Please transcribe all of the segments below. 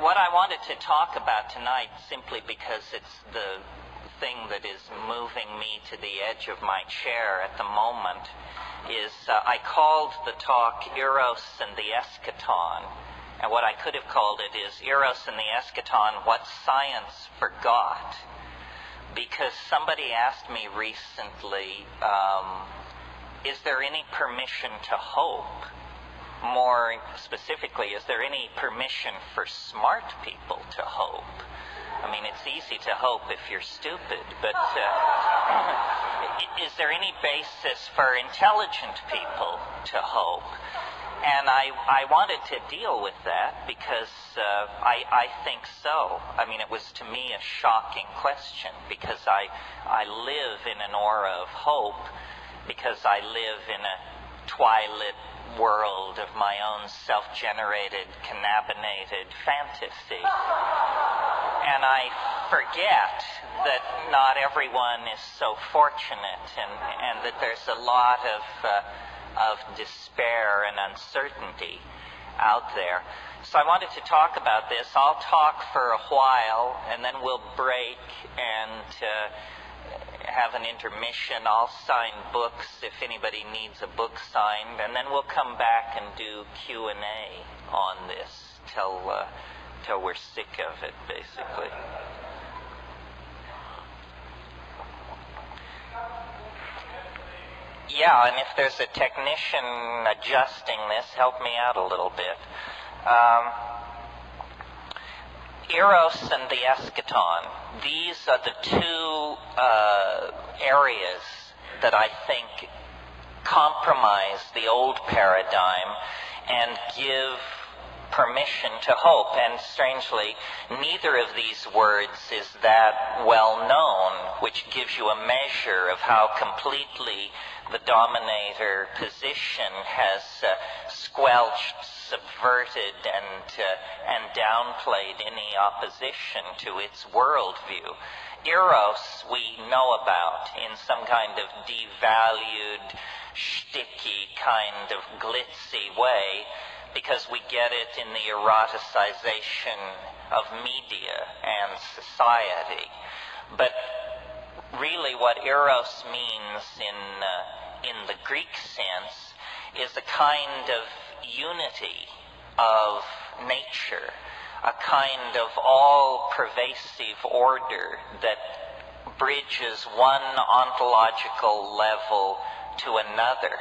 what I wanted to talk about tonight, simply because it's the thing that is moving me to the edge of my chair at the moment, is I called the talk Eros and the Eschaton. And what I could have called it is Eros and the Eschaton, What Science Forgot. Because somebody asked me recently, is there any permission to hope? More specifically, is there any permission for smart people to hope? I mean, it's easy to hope if you're stupid, but is there any basis for intelligent people to hope? And I wanted to deal with that because I think so. I mean, it was to me a shocking question because I live in an aura of hope because I live in a twilit world of my own self-generated, cannabinated fantasy. And I forget that not everyone is so fortunate and that there's a lot of despair and uncertainty out there. So I wanted to talk about this. I'll talk for a while and then we'll break and have an intermission. I'll sign books if anybody needs a book signed, and then we'll come back and do Q&A on this till we're sick of it, basically. Yeah, and if there's a technician adjusting this, help me out a little bit. Eros and the Eschaton. These are the two areas that I think compromise the old paradigm and give permission to hope. And strangely, neither of these words is that well known, which gives you a measure of how completely the dominator position has squelched, subverted, and downplayed any opposition to its worldview. Eros we know about in some kind of devalued, shticky, kind of glitzy way, because we get it in the eroticization of media and society. But really what Eros means in the Greek sense is a kind of unity of nature, a kind of all-pervasive order that bridges one ontological level to another.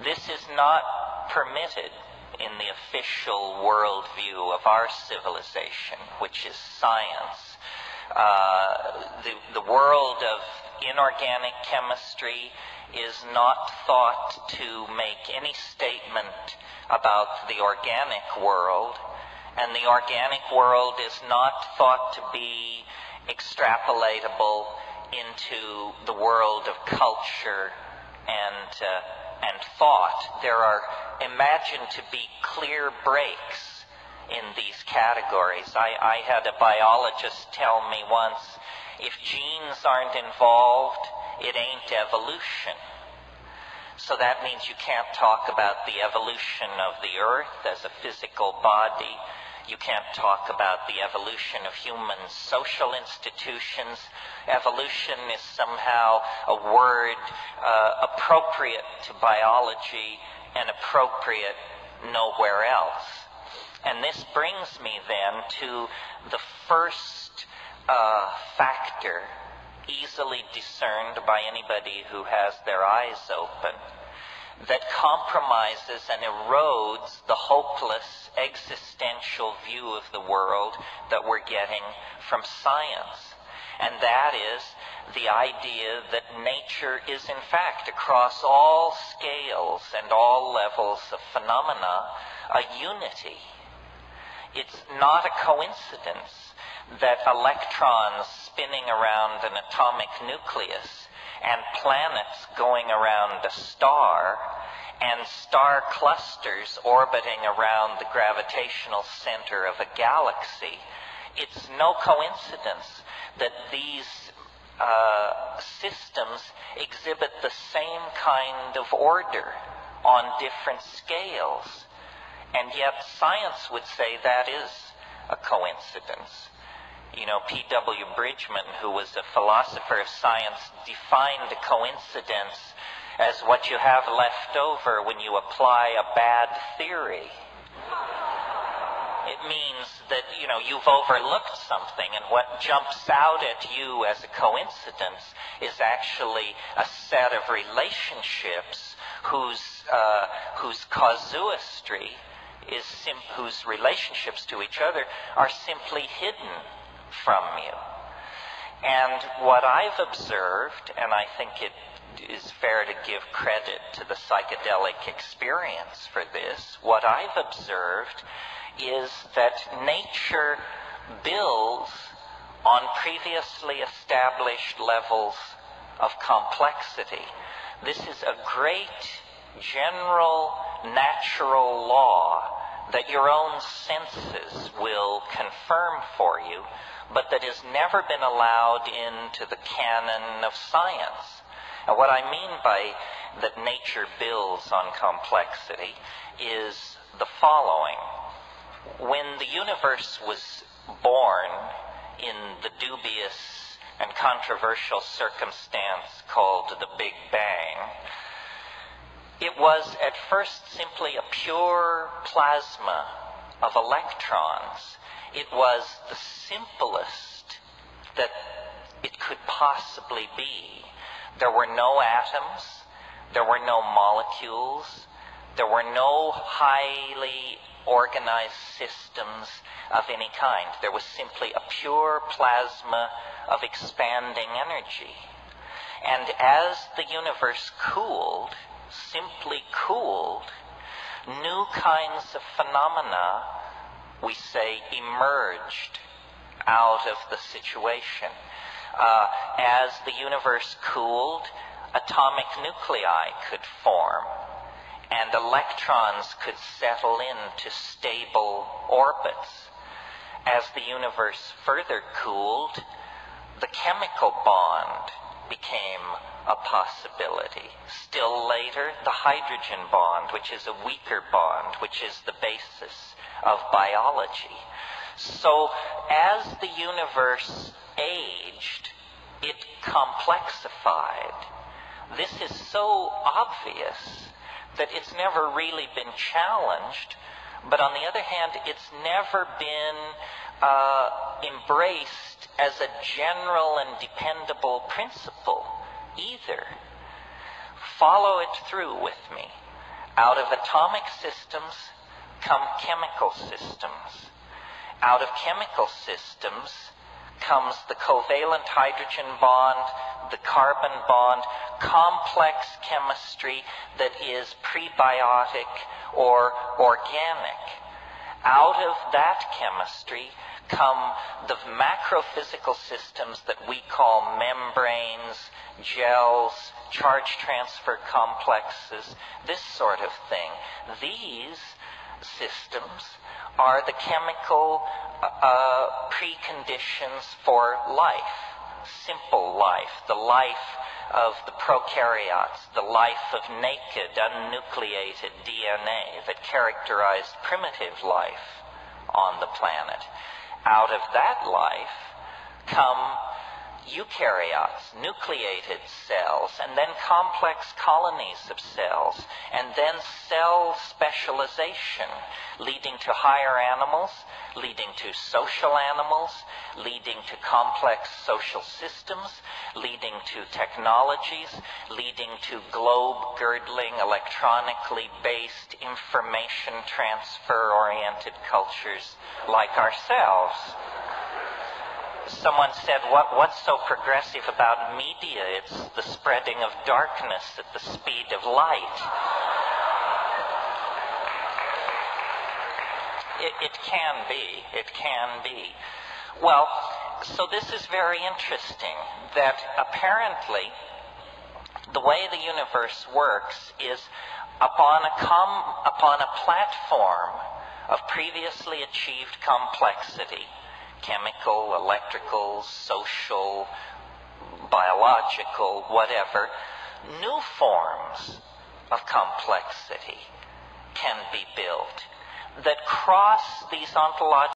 This is not permitted in the official worldview of our civilization, which is science. The world of inorganic chemistry is not thought to make any statement about the organic world, and the organic world is not thought to be extrapolatable into the world of culture and thought. There are imagined to be clear breaks in these categories. I had a biologist tell me once, if genes aren't involved, it ain't evolution. So that means you can't talk about the evolution of the earth as a physical body. You can't talk about the evolution of human social institutions. Evolution is somehow a word appropriate to biology and appropriate nowhere else. And this brings me then to the first factor, easily discerned by anybody who has their eyes open, that compromises and erodes the hopeless existential view of the world that we're getting from science. And that is the idea that nature is in fact, across all scales and all levels of phenomena, a unity. It's not a coincidence that electrons spinning around an atomic nucleus and planets going around a star and star clusters orbiting around the gravitational center of a galaxy, it's no coincidence that these systems exhibit the same kind of order on different scales. And yet science would say that is a coincidence. You know, P.W. Bridgman, who was a philosopher of science, defined a coincidence as what you have left over when you apply a bad theory. It means that, you know, you've overlooked something, and what jumps out at you as a coincidence is actually a set of relationships whose casuistry is whose relationships to each other are simply hidden from you. And what I've observed, and I think it is fair to give credit to the psychedelic experience for this, what I've observed is that nature builds on previously established levels of complexity. This is a great general natural law that your own senses will confirm for you, but that has never been allowed into the canon of science. And what I mean by that nature builds on complexity is the following. When the universe was born in the dubious and controversial circumstance called the Big Bang, it was at first simply a pure plasma of electrons. It was the simplest that it could possibly be. There were no atoms, there were no molecules, there were no highly organized systems of any kind. There was simply a pure plasma of expanding energy. And as the universe cooled, simply cooled, new kinds of phenomena, we say, emerged out of the situation. As the universe cooled, atomic nuclei could form, and electrons could settle into stable orbits. As the universe further cooled, the chemical bond became a possibility. Still later, the hydrogen bond, which is a weaker bond, which is the basis of biology. So, as the universe aged, it complexified. This is so obvious that it's never really been challenged, but on the other hand, it's never been embraced as a general and dependable principle either. Follow it through with me. Out of atomic systems come chemical systems. Out of chemical systems comes the covalent hydrogen bond, the carbon bond, complex chemistry that is prebiotic or organic. Out of that chemistry come the macrophysical systems that we call membranes, gels, charge transfer complexes, this sort of thing. These systems are the chemical preconditions for life, simple life, the life of the prokaryotes, the life of naked, unnucleated DNA that characterized primitive life on the planet. Out of that life come eukaryotes, nucleated cells, and then complex colonies of cells, and then cell specialization, leading to higher animals, leading to social animals, leading to complex social systems, leading to technologies, leading to globe-girdling, electronically based, information transfer-oriented cultures like ourselves. Someone said, what's so progressive about media? It's the spreading of darkness at the speed of light. It can be. It can be. Well, so this is very interesting, that apparently the way the universe works is upon a platform of previously achieved complexity, chemical, electrical, social, biological, whatever, new forms of complexity can be built that cross these ontological